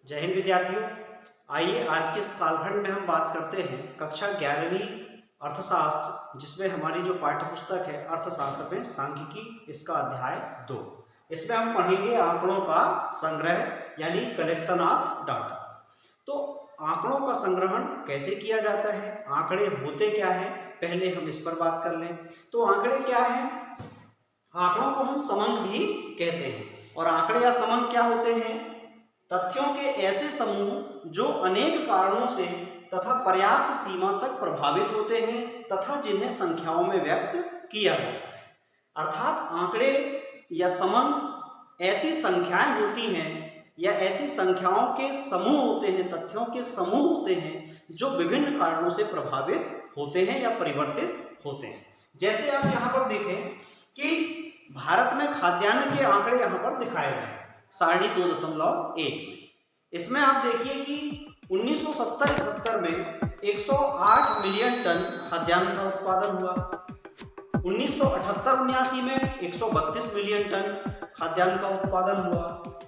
जय हिंद विद्यार्थियों। आइए आज के इस कालखंड में हम बात करते हैं कक्षा 11वीं अर्थशास्त्र, जिसमें हमारी जो पाठ्य पुस्तक है अर्थशास्त्र में सांख्यिकी, इसका अध्याय 2। इसमें हम पढ़ेंगे आंकड़ों का संग्रह यानी कलेक्शन ऑफ डाटा। तो आंकड़ों का संग्रहण कैसे किया जाता है, आंकड़े होते क्या है, पहले हम इस पर बात कर लें। तो आंकड़े क्या है? आंकड़ों को हम समंक भी कहते हैं। और आंकड़े या समंक क्या होते हैं? तथ्यों के ऐसे समूह जो अनेक कारणों से तथा पर्याप्त सीमा तक प्रभावित होते हैं तथा जिन्हें संख्याओं में व्यक्त किया जाता है। अर्थात आंकड़े या समंक ऐसी संख्याएं होती हैं या ऐसी संख्याओं के समूह होते हैं, तथ्यों के समूह होते हैं जो विभिन्न कारणों से प्रभावित होते हैं या परिवर्तित होते हैं। जैसे आप यहाँ पर देखें कि भारत में खाद्यान्न के आंकड़े यहाँ पर दिखाए गए हैं सारणी 2.1 में। इसमें आप देखिए कि 1970-71 में 108 मिलियन टन खाद्यान्न का उत्पादन हुआ। 1978-79 में 132 मिलियन टन खाद्यान्न का उत्पादन हुआ।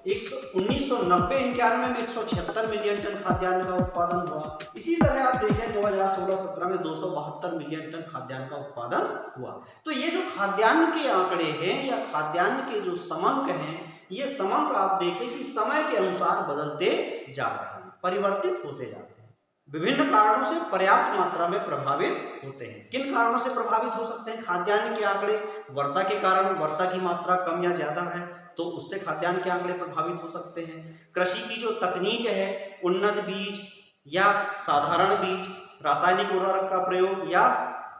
1990-91 में 176 मिलियन टन खाद्यान्न का उत्पादन हुआ। इसी तरह आप देखें 2016-17 में 272 मिलियन टन खाद्यान्न का उत्पादन हुआ। तो ये जो खाद्यान्न के आंकड़े हैं या खाद्यान्न के जो समंक हैं, ये समंक आप देखें कि समय के अनुसार बदलते जा रहे हैं, परिवर्तित होते जाते हैं, विभिन्न कारणों से पर्याप्त मात्रा में प्रभावित होते हैं। किन कारणों से प्रभावित हो सकते हैं खाद्यान्न के आंकड़े? वर्षा के कारण, वर्षा की मात्रा कम या ज्यादा है तो उससे खाद्यान्न के आंकड़े प्रभावित हो सकते हैं। कृषि की जो तकनीक है, उन्नत बीज या साधारण बीज, रासायनिक उर्वरक का प्रयोग या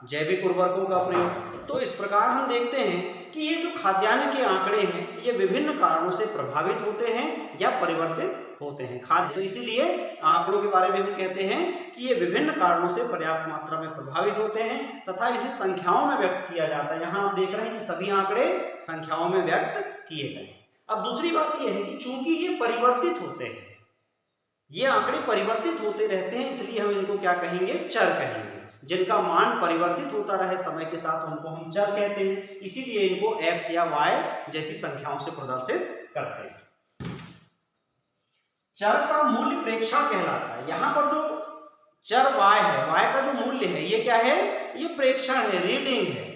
जैविक उर्वरकों का प्रयोग। तो इस प्रकार हम देखते हैं कि ये जो खाद्यान्न के आंकड़े हैं ये विभिन्न कारणों से प्रभावित होते हैं या परिवर्तित होते हैं। खाद्य तो इसीलिए आंकड़ों के बारे में हम कहते हैं कि ये विभिन्न कारणों से पर्याप्त मात्रा में प्रभावित होते हैं तथा इन्हें संख्याओं में व्यक्त किया जाता है। यहाँ आप देख रहे हैं कि सभी आंकड़े संख्याओं में व्यक्त किए गए। अब दूसरी बात यह है कि चूंकि ये परिवर्तित होते हैं, ये आंकड़े परिवर्तित होते रहते हैं, इसलिए हम इनको क्या कहेंगे? चर कहेंगे। जिनका मान परिवर्तित होता रहे समय के साथ उनको हम चर कहते हैं। इसीलिए इनको x या y जैसी संख्याओं से प्रदर्शित करते हैं। चर का मूल्य प्रेक्षण कहलाता है। यहाँ पर जो चर y है, y का जो मूल्य है ये क्या है? ये प्रेक्षण है, रीडिंग है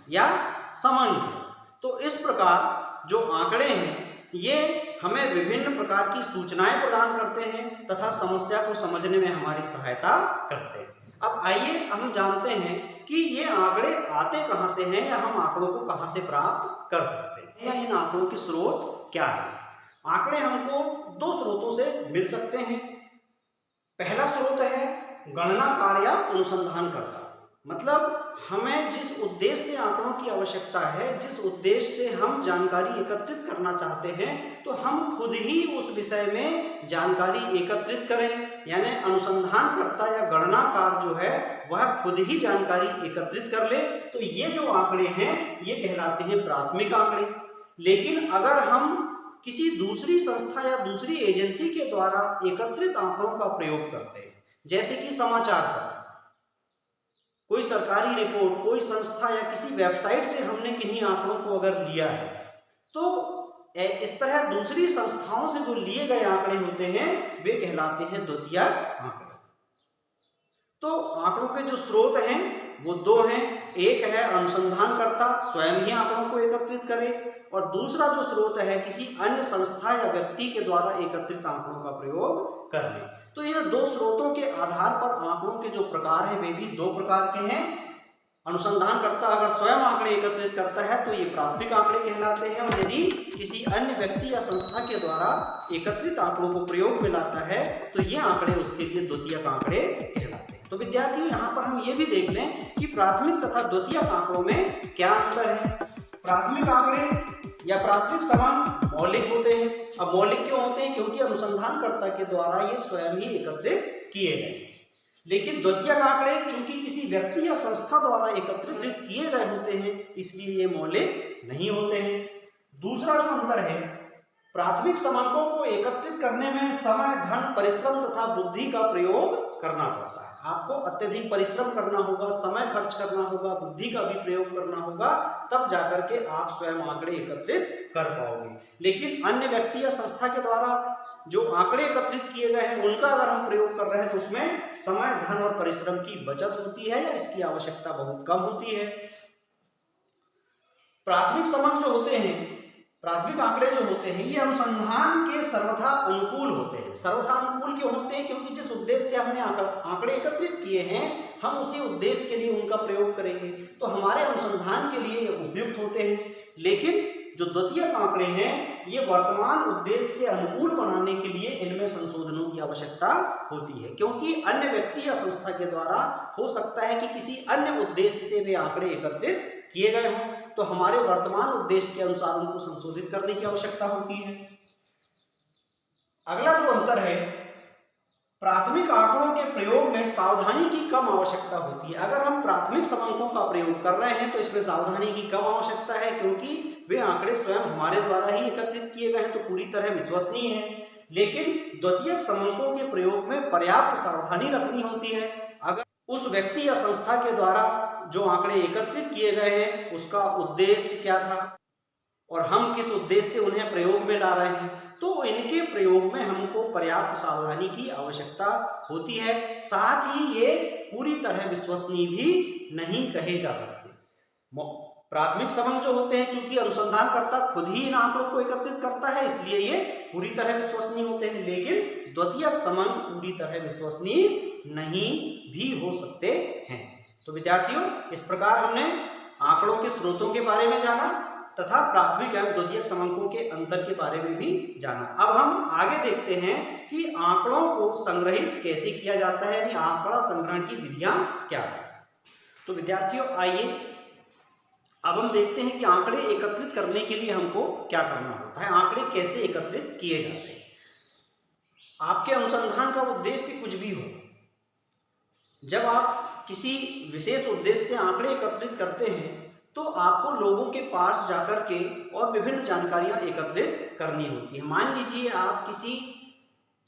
या समंक है। तो इस प्रकार जो आंकड़े हैं ये हमें विभिन्न प्रकार की सूचनाएं प्रदान करते हैं तथा समस्या को समझने में हमारी सहायता करते हैं। अब आइए हम जानते हैं कि ये आंकड़े आते कहां से हैं या हम आंकड़ों को कहां से प्राप्त कर सकते हैं या इन आंकड़ों के स्रोत क्या है। आंकड़े हमको दो स्रोतों से मिल सकते हैं। पहला स्रोत है गणनाकार या अनुसंधानकर्ता, मतलब हमें जिस उद्देश्य से आंकड़ों की आवश्यकता है, जिस उद्देश्य से हम जानकारी एकत्रित करना चाहते हैं, तो हम खुद ही उस विषय में जानकारी एकत्रित करें। यानी अनुसंधानकर्ता या गणनाकार जो है वह खुद ही जानकारी एकत्रित कर ले। तो ये जो आंकड़े हैं ये कहलाते हैं प्राथमिक आंकड़े। लेकिन अगर हम किसी दूसरी संस्था या दूसरी एजेंसी के द्वारा एकत्रित आंकड़ों का प्रयोग करते हैं, जैसे कि समाचार पत्र, कोई सरकारी रिपोर्ट, कोई संस्था या किसी वेबसाइट से हमने किन्हीं आंकड़ों को अगर लिया है, तो इस तरह दूसरी संस्थाओं से जो लिए गए आंकड़े होते हैं वे कहलाते हैं द्वितीयक आंकड़े। तो आंकड़ों के जो स्रोत हैं वो दो हैं। एक है अनुसंधानकर्ता स्वयं ही आंकड़ों को एकत्रित करे, और दूसरा जो स्रोत है किसी अन्य संस्था या व्यक्ति के द्वारा एकत्रित आंकड़ों का प्रयोग कर ले। तो इन दो स्रोतों के आधार पर आंकड़ों के जो प्रकार हैं वे भी दो प्रकार के हैं। अनुसंधानकर्ता अगर स्वयं आंकड़े एकत्रित करता है तो ये प्राथमिक आंकड़े कहलाते हैं, और यदि किसी अन्य व्यक्ति या संस्था के द्वारा एकत्रित आंकड़ों को प्रयोग में लाता है तो ये आंकड़े उसके लिए द्वितीयक आंकड़े कहलाते हैं। तो विद्यार्थियों यहाँ पर हम ये भी देख लें कि प्राथमिक तथा द्वितीयक आंकड़ों में क्या अंतर है। प्राथमिक आंकड़े या प्राथमिक समंक मौलिक होते हैं। अब मौलिक क्यों होते हैं? क्योंकि अनुसंधानकर्ता के द्वारा ये स्वयं ही एकत्रित किए गए। लेकिन द्वितीयक आंकड़े चूंकि किसी व्यक्ति या संस्था द्वारा एकत्रित किए गए होते हैं इसलिए ये मौलिक नहीं होते हैं। दूसरा जो अंतर है, प्राथमिक समंकों को एकत्रित करने में समय, धन, परिश्रम तथा बुद्धि का प्रयोग करना पड़ता है। आपको अत्यधिक परिश्रम करना होगा, समय खर्च करना होगा, बुद्धि का भी प्रयोग करना होगा, तब जाकर के आप स्वयं आंकड़े एकत्रित कर पाओगे। लेकिन अन्य व्यक्ति या संस्था के द्वारा जो आंकड़े एकत्रित किए गए हैं उनका अगर हम प्रयोग कर रहे हैं तो उसमें समय, धन और परिश्रम की बचत होती है या इसकी आवश्यकता बहुत कम होती है। प्राथमिक समक जो होते हैं, प्राथमिक आंकड़े जो होते हैं, ये अनुसंधान के सर्वथा अनुकूल होते हैं। सर्वथा अनुकूल क्यों होते हैं? क्योंकि जिस उद्देश्य से हमने आंकड़े एकत्रित किए हैं हम उसी उद्देश्य के लिए उनका प्रयोग करेंगे, तो हमारे अनुसंधान के लिए उपयुक्त होते हैं। लेकिन जो द्वितीयक आंकड़े हैं ये वर्तमान उद्देश्य से अनुकूल बनाने के लिए इनमें संशोधनों की आवश्यकता होती है, क्योंकि अन्य व्यक्ति या संस्था के द्वारा हो सकता है कि किसी अन्य उद्देश्य से वे आंकड़े एकत्रित किए गए हों, तो हमारे वर्तमान उद्देश्य के अनुसार उनको संशोधित करने की आवश्यकता होती है। अगला जो अंतर है, प्राथमिक आंकड़ों के प्रयोग में सावधानी की कम आवश्यकता होती है। अगर हम प्राथमिक समंकों का प्रयोग कर रहे हैं तो इसमें सावधानी की कम आवश्यकता है, क्योंकि वे आंकड़े स्वयं हमारे द्वारा ही एकत्रित किए गए हैं तो पूरी तरह विश्वसनीय है। लेकिन द्वितीयक समंकों के प्रयोग में पर्याप्त सावधानी रखनी होती है। अगर उस व्यक्ति या संस्था के द्वारा जो आंकड़े एकत्रित किए गए हैं उसका उद्देश्य क्या था और हम किस उद्देश्य से उन्हें प्रयोग में ला रहे हैं, तो इनके प्रयोग में हमको पर्याप्त सावधानी की आवश्यकता होती है। साथ ही ये पूरी तरह विश्वसनीय भी नहीं कहे जा सकते। प्राथमिक समंक जो होते हैं, चूंकि अनुसंधानकर्ता खुद ही इन आंकड़ों को एकत्रित करता है इसलिए ये पूरी तरह विश्वसनीय होते हैं, लेकिन द्वितीयक समंक पूरी तरह विश्वसनीय नहीं भी हो सकते हैं। तो विद्यार्थियों, इस प्रकार हमने आंकड़ों के स्रोतों के बारे में जाना तथा प्राथमिक एवं द्वितीयक समंकों के अंतर के बारे में भी जाना। अब हम आगे देखते हैं कि आंकड़ों को संग्रहित कैसे किया जाता है, यानी आंकड़ा संग्रहण की विधियां क्या है। तो विद्यार्थियों, आइए अब हम देखते हैं कि आंकड़े एकत्रित करने के लिए हमको क्या करना होता है, आंकड़े कैसे एकत्रित किए जाते हैं। आपके अनुसंधान का उद्देश्य कुछ भी हो, जब आप किसी विशेष उद्देश्य से आंकड़े एकत्रित करते हैं तो आपको लोगों के पास जाकर के और विभिन्न जानकारियां एकत्रित करनी होती है। मान लीजिए आप किसी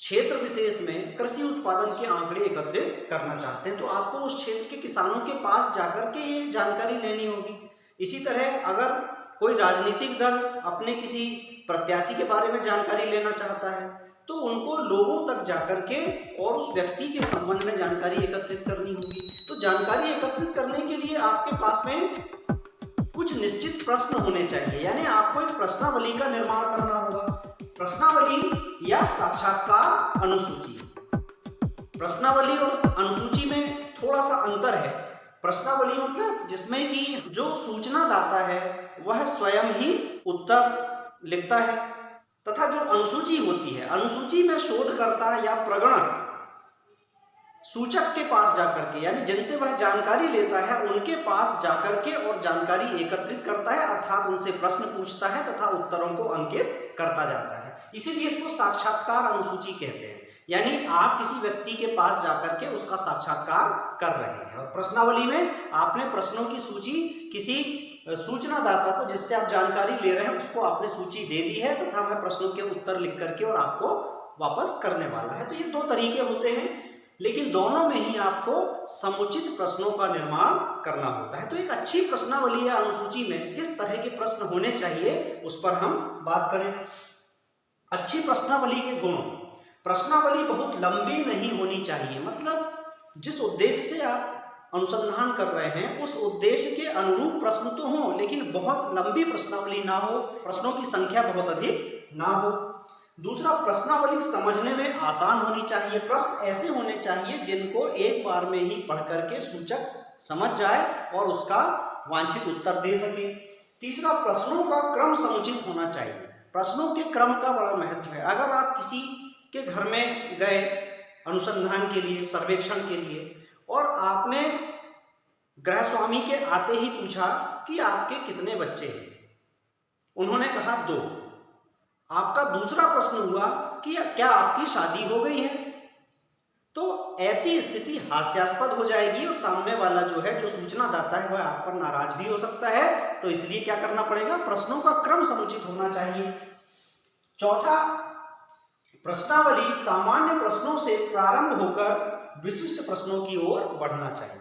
क्षेत्र विशेष में कृषि उत्पादन के आंकड़े एकत्रित करना चाहते हैं, तो आपको उस क्षेत्र के किसानों के पास जाकर के ये जानकारी लेनी होगी। इसी तरह अगर कोई राजनीतिक दल अपने किसी प्रत्याशी के बारे में जानकारी लेना चाहता है तो उनको लोगों तक जाकर के और उस व्यक्ति के संबंध में जानकारी एकत्रित करनी होगी। तो जानकारी एकत्रित करने के लिए आपके पास में कुछ निश्चित प्रश्न होने चाहिए, यानी आपको एक प्रश्नावली का निर्माण करना होगा। प्रश्नावली या साक्षात्कार अनुसूची। प्रश्नावली और अनुसूची में थोड़ा सा अंतर है। प्रश्नावली मतलब जिसमें कि जो सूचनादाता है वह स्वयं ही उत्तर लिखता है, तथा जो अनुसूची होती है, अनुसूची में शोधकर्ता या प्रगणक सूचक के पास जाकर के, यानी जिनसे वह जानकारी लेता है उनके पास जाकर के और जानकारी एकत्रित करता है, अर्थात उनसे प्रश्न पूछता है तथा उत्तरों को अंकित करता जाता है। इसीलिए इसको साक्षात्कार अनुसूची कहते हैं, यानी आप किसी व्यक्ति के पास जाकर के उसका साक्षात्कार कर रहे हैं। और प्रश्नावली में आपने प्रश्नों की सूची किसी सूचनादाता को, जिससे आप जानकारी ले रहे हैं, उसको आपने सूची दे दी है तथा वह प्रश्नों के उत्तर लिख करके और आपको वापस करने वाला है। तो ये दो तरीके होते हैं, लेकिन दोनों में ही आपको समुचित प्रश्नों का निर्माण करना होता है। तो एक अच्छी प्रश्नावली या अनुसूची में किस तरह के प्रश्न होने चाहिए उस पर हम बात करें। अच्छी प्रश्नावली के गुण। प्रश्नावली बहुत लंबी नहीं होनी चाहिए, मतलब जिस उद्देश्य से आप अनुसंधान कर रहे हैं उस उद्देश्य के अनुरूप प्रश्न तो हो, लेकिन बहुत लंबी प्रश्नावली ना हो, प्रश्नों की संख्या बहुत अधिक ना हो। दूसरा, प्रश्नावली समझने में आसान होनी चाहिए। प्रश्न ऐसे होने चाहिए जिनको एक बार में ही पढ़ करके सूचक समझ जाए और उसका वांछित उत्तर दे सके। तीसरा, प्रश्नों का क्रम समुचित होना चाहिए। प्रश्नों के क्रम का बड़ा महत्व है। अगर आप किसी के घर में गए अनुसंधान के लिए, सर्वेक्षण के लिए, और आपने गृहस्वामी के आते ही पूछा कि आपके कितने बच्चे हैं, उन्होंने कहा 2। आपका दूसरा प्रश्न हुआ कि क्या आपकी शादी हो गई है, तो ऐसी स्थिति हास्यास्पद हो जाएगी और सामने वाला जो है, जो सूचनादाता है, वह आप पर नाराज भी हो सकता है। तो इसलिए क्या करना पड़ेगा, प्रश्नों का क्रम समुचित होना चाहिए। चौथा, प्रश्नावली सामान्य प्रश्नों से प्रारंभ होकर विशिष्ट प्रश्नों की ओर बढ़ना चाहिए।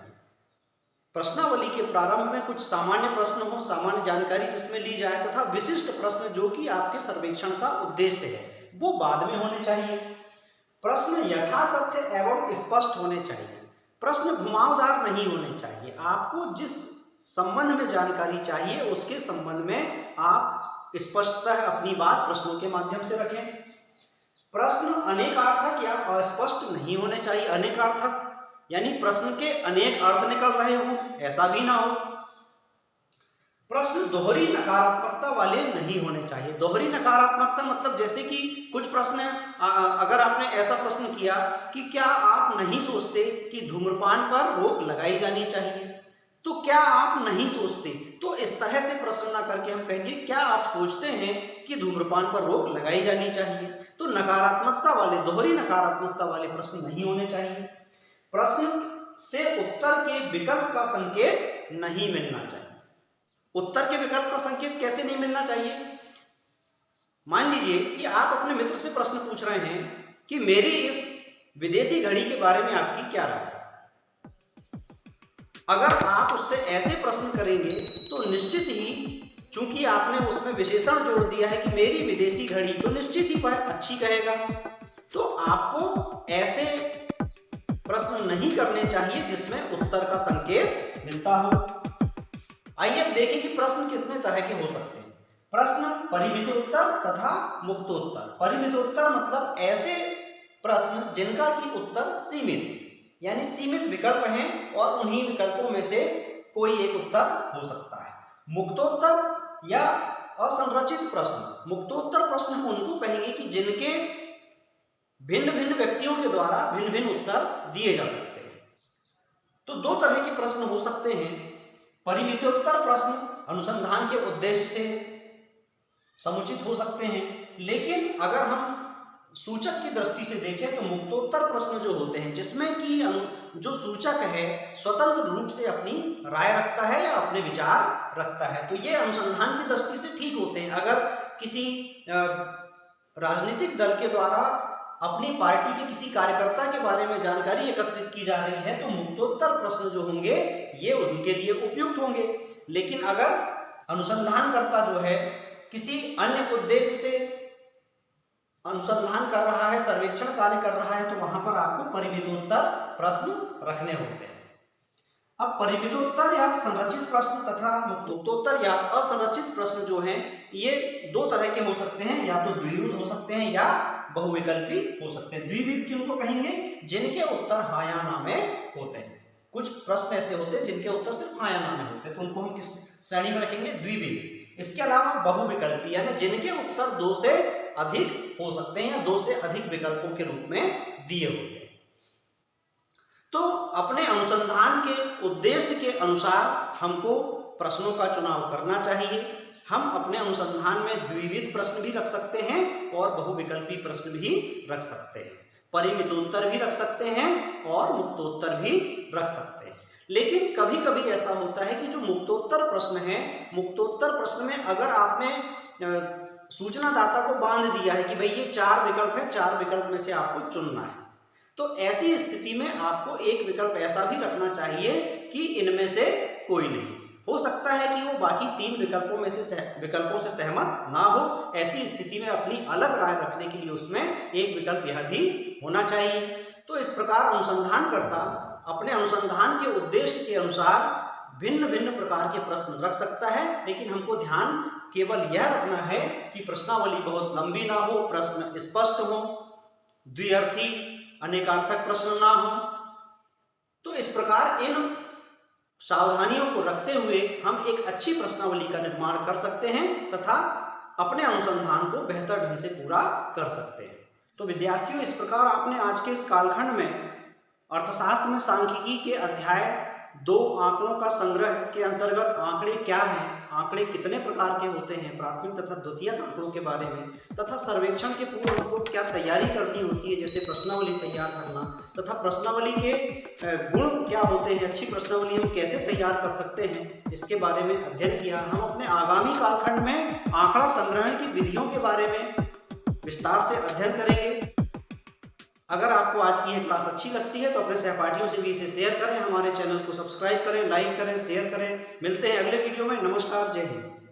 प्रश्नावली के प्रारंभ में कुछ सामान्य प्रश्न हो, सामान्य जानकारी जिसमें ली जाए, तथा विशिष्ट प्रश्न जो कि आपके सर्वेक्षण का उद्देश्य है, वो बाद में होने चाहिए। प्रश्न यथातथ्य एवं स्पष्ट होने चाहिए। प्रश्न घुमावदार नहीं होने चाहिए। आपको जिस संबंध में जानकारी चाहिए उसके संबंध में आप स्पष्टतः अपनी बात प्रश्नों के माध्यम से रखें। प्रश्न अनेकार्थक या अस्पष्ट नहीं होने चाहिए। अनेकार्थक यानी प्रश्न के अनेक अर्थ निकल रहे हों, ऐसा भी ना हो। प्रश्न दोहरी नकारात्मकता वाले नहीं होने चाहिए। दोहरी नकारात्मकता मतलब जैसे कि कुछ प्रश्न अगर आपने ऐसा प्रश्न किया कि क्या आप नहीं सोचते कि धूम्रपान पर रोक लगाई जानी चाहिए, तो क्या आप नहीं सोचते, तो इस तरह से प्रश्न ना करके हम कहेंगे क्या आप सोचते हैं कि धूम्रपान पर रोक लगाई जानी चाहिए। तो नकारात्मकता वाले, दोहरी नकारात्मकता वाले प्रश्न नहीं होने चाहिए। प्रश्न से उत्तर के विकल्प का संकेत नहीं मिलना चाहिए। उत्तर के विकल्प का संकेत कैसे नहीं मिलना चाहिए? मान लीजिए कि आप अपने मित्र से प्रश्न पूछ रहे हैं कि मेरी इस विदेशी घड़ी के बारे में आपकी क्या राय है। अगर आप उससे ऐसे प्रश्न करेंगे तो निश्चित ही, चूंकि आपने उसमें विशेषण जोड़ दिया है कि मेरी विदेशी घड़ी, तो निश्चित ही वह अच्छी कहेगा। तो आपको ऐसे प्रश्न नहीं करने चाहिए जिसमें उत्तर का संकेत मिलता हो। आइए अब देखें कि प्रश्न कितने तरह के हो सकते हैं। प्रश्न परिमितोत्तर तथा मुक्तोत्तर। परिमितोत्तर मतलब ऐसे प्रश्न जिनका कि उत्तर सीमित है, यानी सीमित विकल्प हैं और उन्हीं विकल्पों में से कोई एक उत्तर हो सकता है। मुक्तोत्तर या असंरचित प्रश्न। मुक्तोत्तर प्रश्न हम उनको कहेंगे कि जिनके भिन्न भिन्न व्यक्तियों के द्वारा भिन्न भिन्न उत्तर दिए जा सकते हैं। तो दो तरह के प्रश्न हो सकते हैं। परिमितोत्तर प्रश्न अनुसंधान के उद्देश्य से समुचित हो सकते हैं, लेकिन अगर हम सूचक की दृष्टि से देखें तो मुक्तोत्तर प्रश्न जो होते हैं जिसमें कि जो सूचक है स्वतंत्र रूप से अपनी राय रखता है या अपने विचार रखता है, तो ये अनुसंधान की दृष्टि से ठीक होते हैं। अगर किसी राजनीतिक दल के द्वारा अपनी पार्टी के किसी कार्यकर्ता के बारे में जानकारी एकत्रित की जा रही है तो मुक्तोत्तर प्रश्न जो होंगे ये उनके लिए उपयुक्त होंगे। लेकिन अगर अनुसंधानकर्ता जो है किसी अन्य उद्देश्य से अनुसंधान कर रहा है, सर्वेक्षण कार्य कर रहा है, तो वहां पर आपको परिमितोत्तर प्रश्न रखने होते हैं। अब परिमितोत्तर या संरचित प्रश्न तथा मुक्तोत्तर या असंरचित प्रश्न जो हैं ये दो तरह के हो सकते हैं, या तो द्विविध हो सकते हैं या बहुविकल्पी हो सकते हैं। द्विविध किनको कहेंगे? जिनके उत्तर हाँ या ना में होते हैं। कुछ प्रश्न ऐसे होते हैं जिनके उत्तर सिर्फ हाँ या ना में होते हैं, तो उनको हम किस श्रेणी में रखेंगे? द्विविध। इसके अलावा बहुविकल्पी यानी जिनके उत्तर दो से अधिक हो सकते हैं या दो से अधिक विकल्पों के रूप में दिए होते हैं। तो अपने अनुसंधान के उद्देश्य के अनुसार हमको प्रश्नों का चुनाव करना चाहिए। हम अपने अनुसंधान में द्विविध प्रश्न भी रख सकते हैं और बहुविकल्पी प्रश्न भी रख सकते हैं, परिमितोत्तर भी रख सकते हैं और मुक्तोत्तर भी रख सकते हैं। लेकिन कभी कभी ऐसा होता है कि जो मुक्तोत्तर प्रश्न है, मुक्तोत्तर प्रश्न में अगर आपने सूचनादाता को बांध दिया है कि भाई ये 4 विकल्प है, 4 विकल्प में से आपको चुनना है, तो ऐसी स्थिति में आपको एक विकल्प ऐसा भी रखना चाहिए कि इनमें से कोई नहीं। हो सकता है कि वो बाकी 3 विकल्पों से सहमत ना हो। ऐसी स्थिति में अपनी अलग राय रखने के लिए उसमें एक विकल्प यह भी होना चाहिए। तो इस प्रकार अनुसंधानकर्ता अपने अनुसंधान के उद्देश्य के अनुसार भिन्न भिन्न प्रकार के प्रश्न रख सकता है, लेकिन हमको ध्यान केवल यह रखना है कि प्रश्नावली बहुत लंबी ना हो, प्रश्न स्पष्ट हो, द्विअर्थी अनेकार्थक प्रश्न ना हो। तो इस प्रकार इन सावधानियों को रखते हुए हम एक अच्छी प्रश्नावली का निर्माण कर सकते हैं तथा अपने अनुसंधान को बेहतर ढंग से पूरा कर सकते हैं। तो विद्यार्थियों, इस प्रकार आपने आज के इस कालखंड में अर्थशास्त्र में सांख्यिकी के अध्याय 2 आंकड़ों का संग्रह के अंतर्गत आंकड़े क्या हैं, आंकड़े कितने प्रकार के होते हैं, प्राथमिक तथा द्वितीयक आंकड़ों के बारे में, तथा सर्वेक्षण के पूर्व हमको क्या तैयारी करनी होती है, जैसे प्रश्नावली तैयार करना, तथा प्रश्नावली के गुण क्या होते हैं, अच्छी प्रश्नावली हम कैसे तैयार कर सकते हैं, इसके बारे में अध्ययन किया। हम अपने आगामी कालखंड में आंकड़ा संग्रहण की विधियों के बारे में विस्तार से अध्ययन करेंगे। अगर आपको आज की यह क्लास अच्छी लगती है तो अपने सहपाठियों से भी इसे शेयर करें, हमारे चैनल को सब्सक्राइब करें, लाइक करें, शेयर करें। मिलते हैं अगले वीडियो में। नमस्कार, जय हिंद।